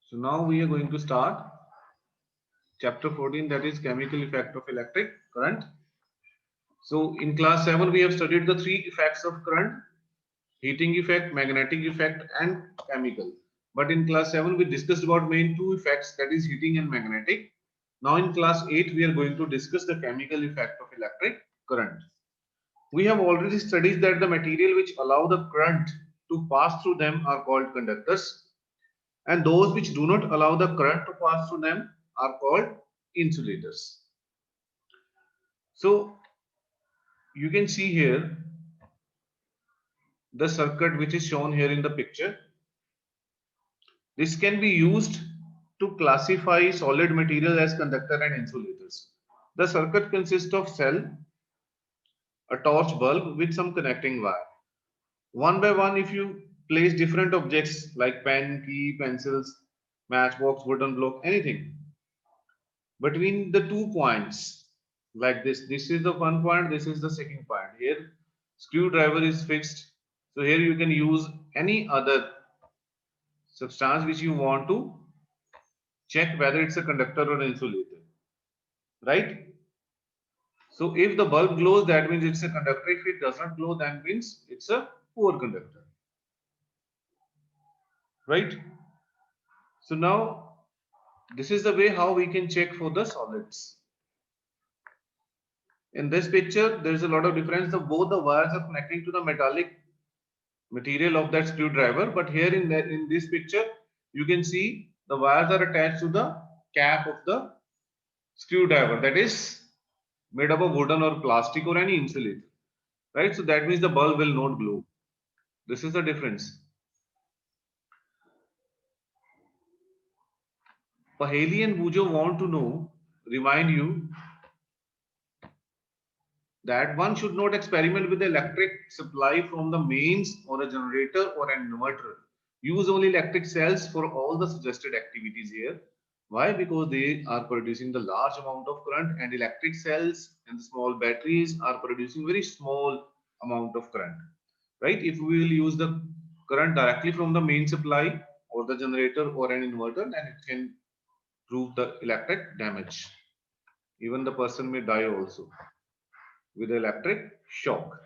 So now we are going to start chapter 14, that is chemical effect of electric current. So in class 7 we have studied the three effects of current: heating effect, magnetic effect and chemical. But in class 7 we discussed about main two effects, that is heating and magnetic. Now in class 8 we are going to discuss the chemical effect of electric current. We have already studied that the material which allow the current to pass through them are called conductors, and those which do not allow the current to pass through them are called insulators. So you can see here the circuit which is shown here in the picture. This can be used to classify solid material as conductor and insulators. The circuit consists of cell, a torch bulb with some connecting wire. One by one, if you place different objects like pen, key, pencils, matchbox, wooden block, anything, between the 2 points like this is the one point, this is the second point. Here screwdriver is fixed, so here you can use any other substance which you want to check whether it's a conductor or an insulator, right? So if the bulb glows, that means it's a conductor. If it does not glow, that means it's a poor conductor, right? So now this is the way how we can check for the solids. In this picture, there is a lot of difference. Of both the wires are connecting to the metallic material of that screwdriver, but here in this picture, you can see the wires are attached to the cap of the screwdriver, that is made up of wooden or plastic or any insulator, right? So that means the bulb will not glow. This is the difference. Paheli and Bujo want to know, remind you that one should not experiment with the electric supply from the mains or a generator or an inverter. Use only electric cells for all the suggested activities here. Why? Because they are producing the large amount of current, and electric cells and the small batteries are producing very small amount of current, right? If we will use the current directly from the main supply or the generator or an inverter, then it can prove the electric damage. Even the person may die also with electric shock.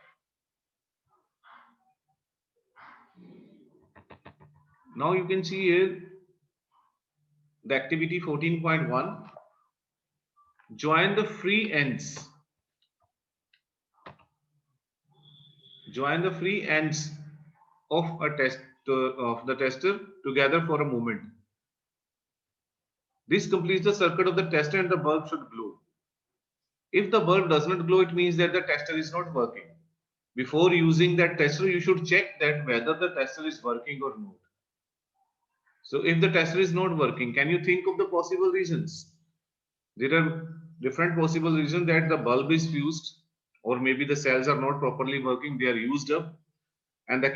Now you can see here the activity 14.1. Join the free ends. Join the free ends of a test of the tester together for a moment. This completes the circuit of the tester and the bulb should glow. If the bulb does not glow, it means that the tester is not working. Before using that tester, you should check that whether the tester is working or not. So if the tester is not working, can you think of the possible reasons? There are different possible reasons: that the bulb is fused, or maybe the cells are not properly working, they are used up, and the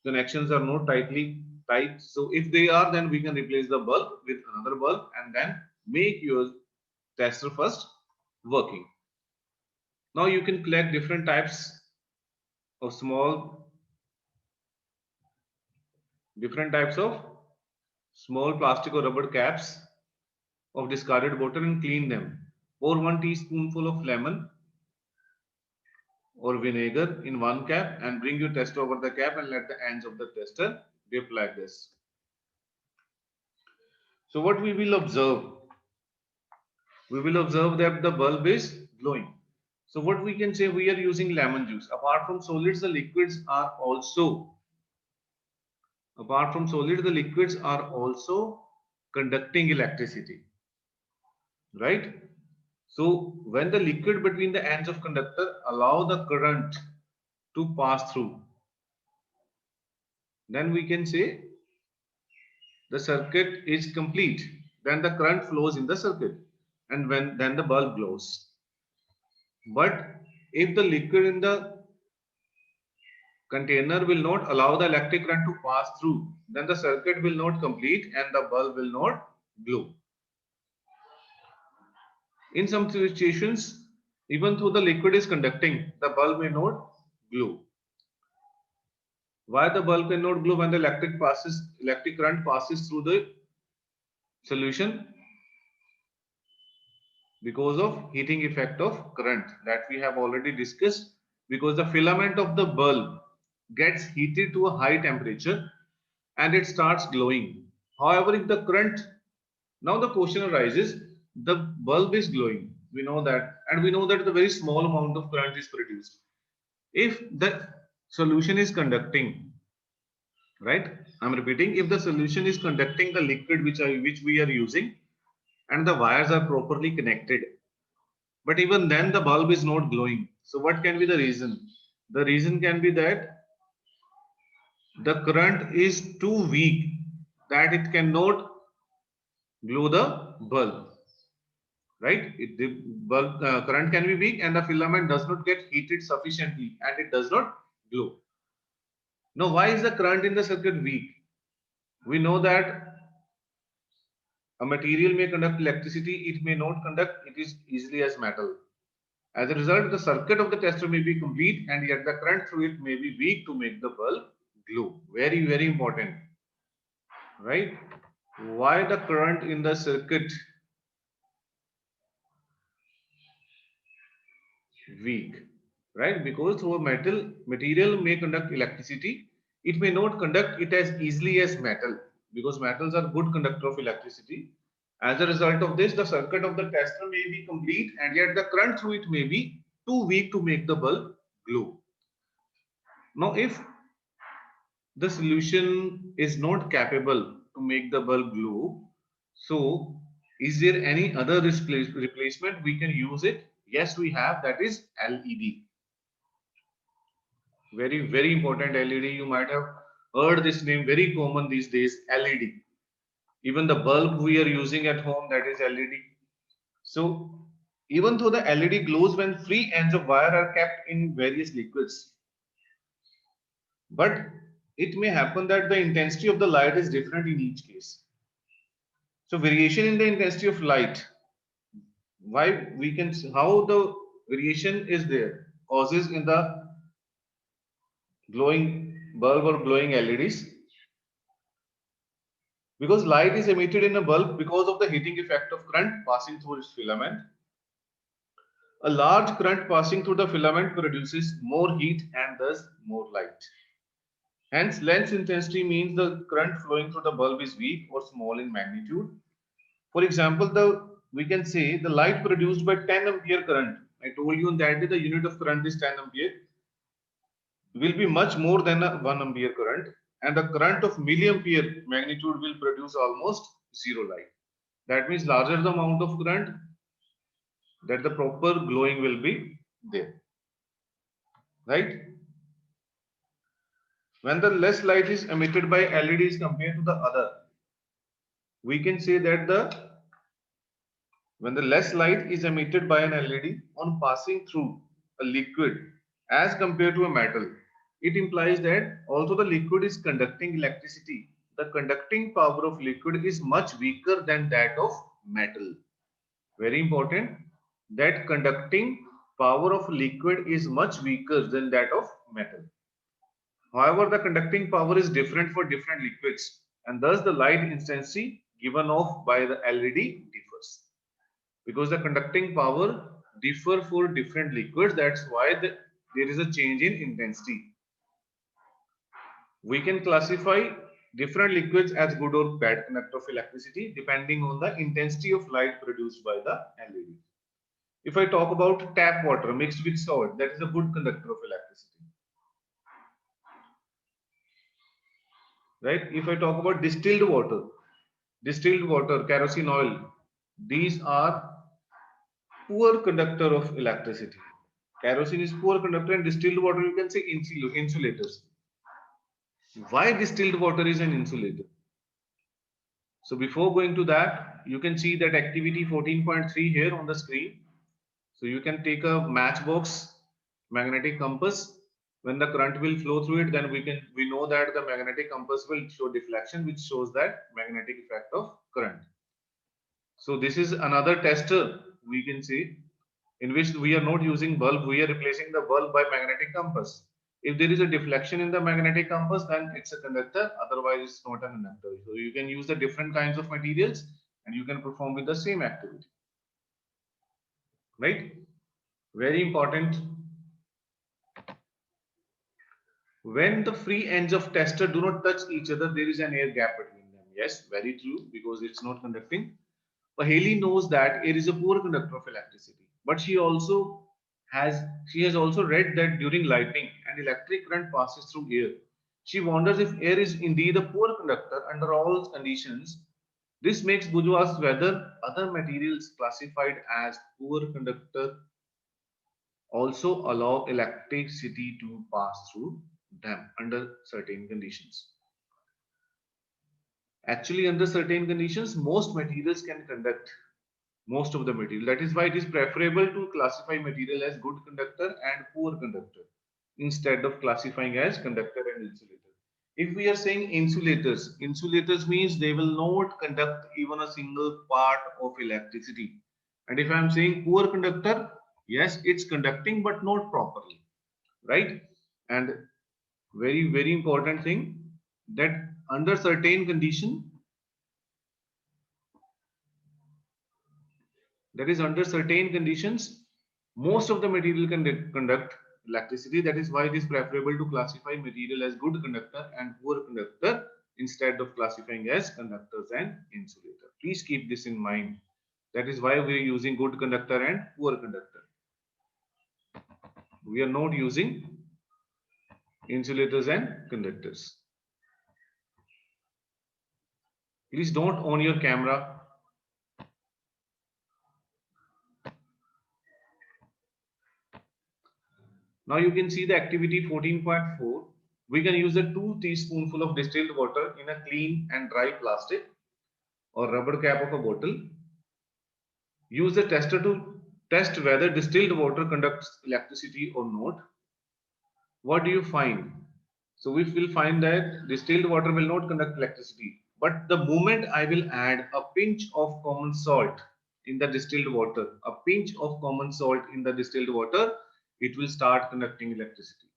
connections are not tightly tight. So if they are, then we can replace the bulb with another bulb and then make your tester first working. Now you can collect different types of small plastic or rubber caps of discarded bottle and clean them. Pour 1 teaspoonful of lemon or vinegar in one cap and bring your tester over the cap and let the ends of the tester dip like this. So what we will observe? We will observe that the bulb is glowing. So what we can say, we are using lemon juice. Apart from solids, the liquids are also conducting electricity, right? So when the liquid between the ends of conductor allow the current to pass through, then we can say the circuit is complete. Then the current flows in the circuit, and then the bulb glows. But if the liquid in the container will not allow the electric current to pass through, then the circuit will not complete and the bulb will not glow. In some situations, even though the liquid is conducting, the bulb may not glow. Why the bulb cannot glow? When the electric current passes through the solution because of heating effect of current that we have already discussed, because the filament of the bulb gets heated to a high temperature and it starts glowing. However, if the current, now the question arises, the bulb is glowing, we know that, and we know that the very small amount of current is produced. If the solution is conducting, right, I'm repeating, if the solution is conducting the liquid which we are using and the wires are properly connected, but even then the bulb is not glowing. So what can be the reason? The reason can be that the current is too weak that it cannot glow the bulb, right? The bulb current can be weak and the filament does not get heated sufficiently and it does not glow. Now, why is the current in the circuit weak? We know that a material may conduct electricity, it may not conduct it is easily as metal. As a result, the circuit of the tester may be complete and yet the current through it may be weak to make the bulb glow. Very, very important, right? Why the current in the circuit weak, right? Because through a material may conduct electricity, it may not conduct it as easily as metal, because metals are good conductor of electricity. As a result of this, the circuit of the tester may be complete and yet the current through it may be too weak to make the bulb glow. Now, if the solution is not capable to make the bulb glow, so is there any other replacement we can use it? Yes, we have, that is LED. Very, very important LED. You might have heard this name, very common these days, LED. Even the bulb we are using at home, that is LED. So even though the LED glows when free ends of wire are kept in various liquids, but it may happen that the intensity of the light is different in each case. So variation in the intensity of light, why we can, how the variation is there, causes in the glowing bulb or glowing LEDs, because light is emitted in a bulb because of the heating effect of current passing through its filament. A large current passing through the filament produces more heat and thus more light. Hence, lens intensity means the current flowing through the bulb is weak or small in magnitude. For example, we can say the light produced by 10 ampere current. I told you that day the unit of current is 10 ampere, will be much more than a 1 ampere current, and the current of milliampere magnitude will produce almost zero light. That means larger the amount of current, that the proper glowing will be there, right? When the less light is emitted by LEDs compared to the other, we can say that when the less light is emitted by an LED on passing through a liquid as compared to a metal, it implies that although the liquid is conducting electricity, the conducting power of liquid is much weaker than that of metal. Very important, that conducting power of liquid is much weaker than that of metal. However, the conducting power is different for different liquids, and thus the light intensity given off by the LED differs. Because the conducting power differ for different liquids, that's why there is a change in intensity. We can classify different liquids as good or bad conductor of electricity depending on the intensity of light produced by the LED. If I talk about tap water mixed with salt, that is a good conductor of electricity. Right? If I talk about distilled water, kerosene oil, these are poor conductor of electricity. Kerosene is poor conductor and distilled water you can say insulators. Why distilled water is an insulator? So before going to that, you can see that activity 14.3 here on the screen. So you can take a matchbox magnetic compass. When the current will flow through it, then we know that the magnetic compass will show deflection, which shows that magnetic effect of current. So this is another tester we can see, in which we are not using bulb, we are replacing the bulb by magnetic compass. If there is a deflection in the magnetic compass, then it's a conductor, otherwise it's not an inductor. So you can use the different kinds of materials and you can perform with the same activity, right? Very important. When the free ends of tester do not touch each other, there is an air gap between them. Yes, very true, because it's not conducting. But Haley knows that air is a poor conductor of electricity, but she has also read that during lightning, an electric current passes through air. She wonders if air is indeed a poor conductor under all conditions. This makes Bujo ask whether other materials classified as poor conductor also allow electricity to pass through them under certain conditions. Actually, under certain conditions, most materials can conduct most of the material. That is why it is preferable to classify material as good conductor and poor conductor instead of classifying as conductor and insulator. If we are saying insulators, insulators means they will not conduct even a single part of electricity. And if I am saying poor conductor, yes, it's conducting but not properly, right? And very important thing, that under certain condition, that is under certain conditions, most of the material can conduct electricity. That is why it is preferable to classify material as good conductor and poor conductor instead of classifying as conductors and insulator. Please keep this in mind. That is why we are using good conductor and poor conductor. We are not using insulators and conductors. Please don't on your camera. Now you can see the activity 14.4. We can use a 2 teaspoonful of distilled water in a clean and dry plastic or rubber cap of a bottle. Use the tester to test whether distilled water conducts electricity or not. What do you find? So we will find that distilled water will not conduct electricity. But the moment I will add a pinch of common salt in the distilled water, a pinch of common salt in the distilled water, it will start conducting electricity.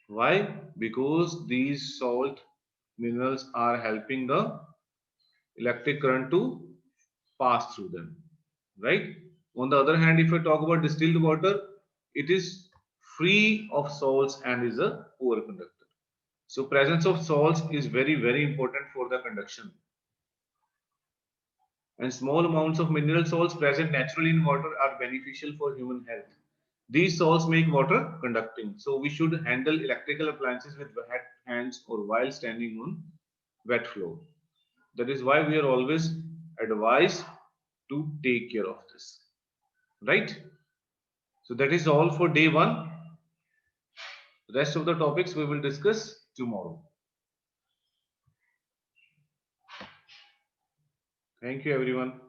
Why? Because these salt minerals are helping the electric current to pass through them, right? On the other hand, if I talk about distilled water, it is free of salts and is a poor conductor. So presence of salts is very important for the conduction. And small amounts of mineral salts present naturally in water are beneficial for human health. These salts make water conducting. So we should handle electrical appliances with wet hands or while standing on wet floor. That is why we are always advised to take care of this, right? So that is all for day one. The rest of the topics we will discuss tomorrow. Thank you, everyone.